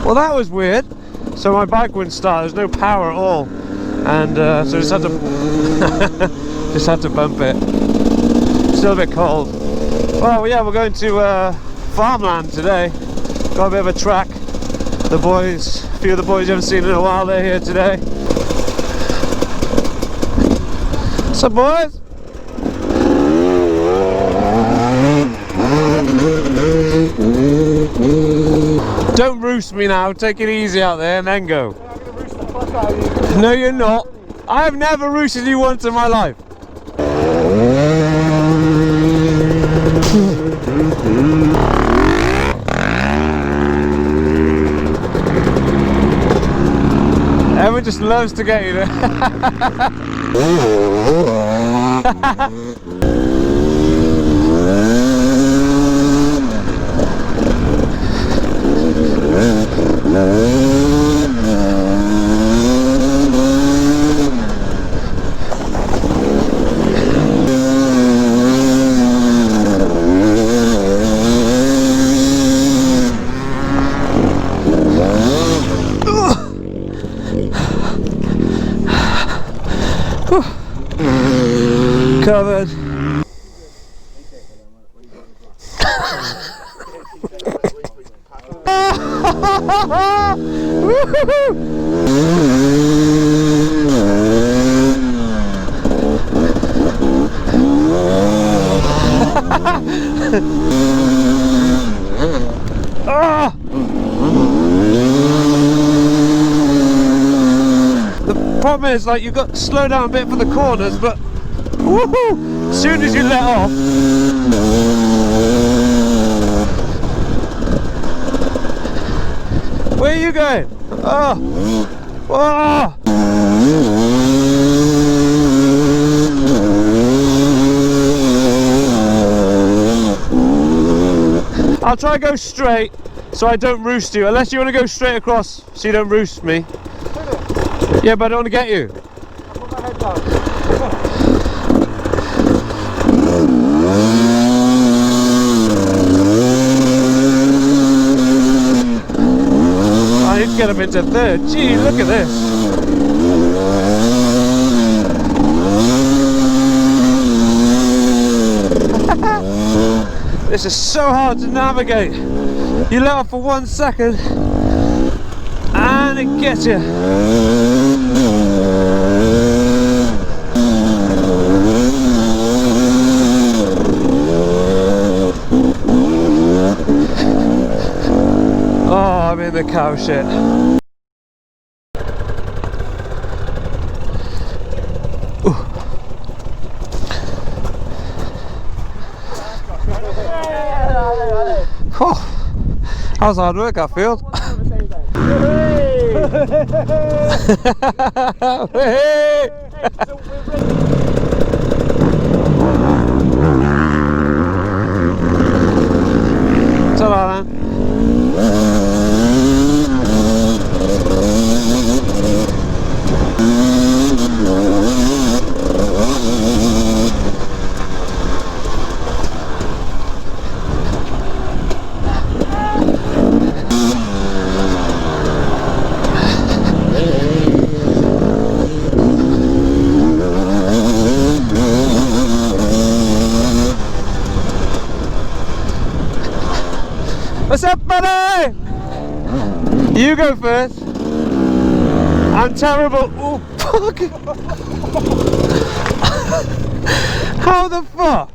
Well, that was weird. So my bike wouldn't start. There's no power at all, and so just had to just had to bump it. Still a bit cold. Well, yeah, we're going to farmland today. Got a bit of a track. The boys, a few of the boys you haven't seen in a while, they're here today. What's up, boys? Don't roost me now, take it easy out there and then go. I'm going to roost the fuck out of you. No, you're not. I have never roosted you once in my life. Everyone just loves to get you there. Covered. The problem is, like, you've got to slow down a bit for the corners, but woohoo! As soon as you let off, where are you going? Oh! Oh! I'll try to go straight so I don't roost you, unless you want to go straight across so you don't roost me. Yeah, but I don't want to get you. I'll put my head down. I need to get him into third. Gee, look at this. This is so hard to navigate. You let off for 1 second and it gets you. Oh, I'm in the cow shit. Oh, that was hard work, I feel. Ta-da, man. What's up, buddy? You go first. I'm terrible. Oh, fuck. How the fuck?